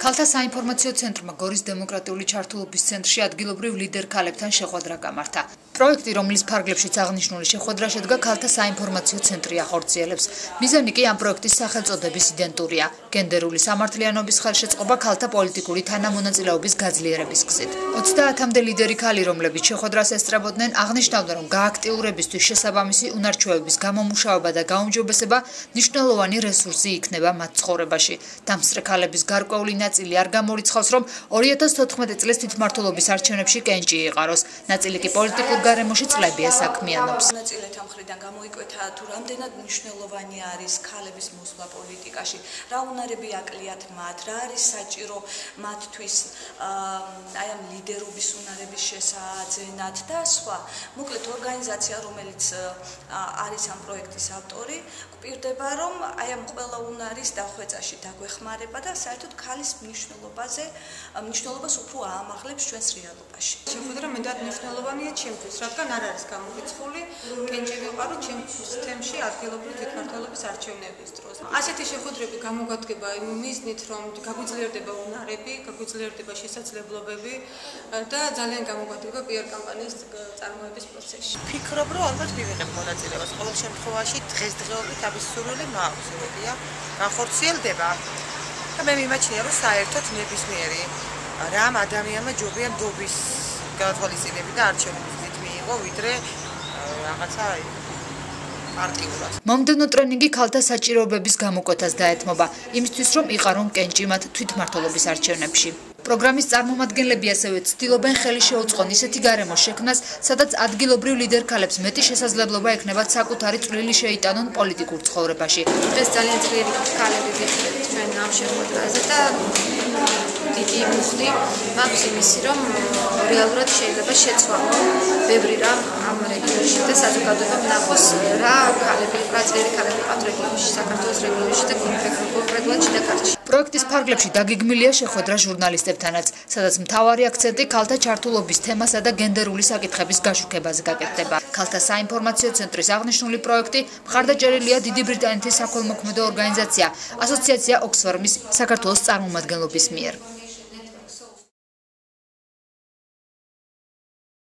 ქალთა საინფორმაციო ცენტრმა გორის დემოკრატიული ჩართულობის ცენტრში ადგილობრივ ლიდერ ქალებთან შეხვედრა გამართა. პროექტი, რომლის ფარგლებშიც აღნიშნული შეხვედრა შედგა ქალთა საინფორმაციო ცენტრი ახორციელებს. მიზანი კი ამ პროექტის სახელწოდების იდენტურია. გენდერული სამართლიანობის ხელშეწყობა ქალთა პოლიტიკური თანამონაწილეობის გაძლიერების გზით. 30-მდე ლიდერი ქალი, რომლებიც შეხვედრას ესწრებოდნენ, აღნიშნავდნენ, რომ გააქტიურებისთვის შესაბამისი უნარჩვევების გამომუშავება და გაუმჯობესება მნიშვნელოვანი რესურსი იქნება მათ ცხოვრებაში. დამსწრე ქალების გარკვეული ნაწილი არ გამორიცხავს, რომ 2014 წლის თვითმმართველობის არჩევნებში კენჭი იყაროს. ნაწილი კი პოლიტიკურ გარემოში წლებია საქმიანობს. ნაწილით ამ მხრიდან გამოიკვეთა, თუ რამდენად მნიშვნელოვანი არის ქალების მოსვლა პოლიტიკაში, რა უნარები აკლიათ მათ, რა არის საჭირო მათთვის აი ამ ლიდერობის უნარების შესაძენად და სხვა. მოკლედ ორგანიზაცია, რომელიც არის ამ პროექტის ავტორი, გვპირდება, რომ აი ამ ყველა უნარის დახვეწაში დაგვეხმარება და საერთოდ ქალის მნიშვნელობას უფრო აამაღლებს ჩვენს რეალობაში. შეხვედრა მეტად მნიშვნელოვანია ჩემთვის, რადგან არ არის გამორიცხული კენჭი ვიყარო ჩემს თემში ადგილობრივი თვითმმართველობის არჩევნების დროს. ასეთი შეხვედრები გამოგადგება იმ მიზნით, რომ გაგვიძლიერდება უნარები, გაგვიძლიერდება შესაძლებლობები და ძალიან გამოგადგება PR კამპანიის წარმოების პროცესში. ვფიქრობ, რომ ალბათ მივიღებ მონაწილეობას. ყოველ შემთხვევაში დღესდღეობით ამის სურვილი მაქვს, იმედია განხორციელდება. და მე მიმაჩნია, რომ საერთოდ ნებისმიერი რამ ადამიანმა ჯობია ნდობის გადათვალისწინები და არჩევნების მიიღო, ვიდრე რაღაცა პარტიულად. მომდევნო ტრენინგი ქალთა საჭიროებების გამოკვეთას დაეთმობა, იმისთვის რომ იყარონ კენჭი მათ თვითმმართველობის არჩევნებში. პროგრამის წარმომადგენლები ასევე ცდილობენ ხელი შეუწყონ ისეთი გარემოს შექმნას, სადაც ადგილობრივ ლიდერ ქალებს მეტი შესაძლებლობა ექნებათ საკუთარი წვლილი შეიტანონ პოლიტიკურ ცხოვრებაში. ეს ძალიან ძლიერი ქალები გიხდით ჩვენ ამ შეხვედრაზე და დიდი მუხტი მაქვს იმისი, რომ რეალურად შეიძლება შეცვალო ბევრი რამ ამ რეგიონში და საზოგადოებამ ნახოს რა ქალები, რა ძლიერი ქალები ყავთ რეგიონში, საქართველოს რეგიონში და კონკრეტულად შიდა ქართლში. პროექტის ფარგლებში დაგეგმილია შეხვედრა ჟურნალისტებთანაც, სადაც მთავარი აქცენტი ქალთა ჩართულობის თემასა და გენდერული საკითხების გაშუქებაზე გაკეთდება. ქალთა საინფორმაციო ცენტრის აღნიშნული პროექტი მხარდაჭერილია დიდი ბრიტანეთის საქველმოქმედო ორგანიზაცია ასოციაცია ოქსფორმის საქართველოს წარმომადგენლობის მიერ.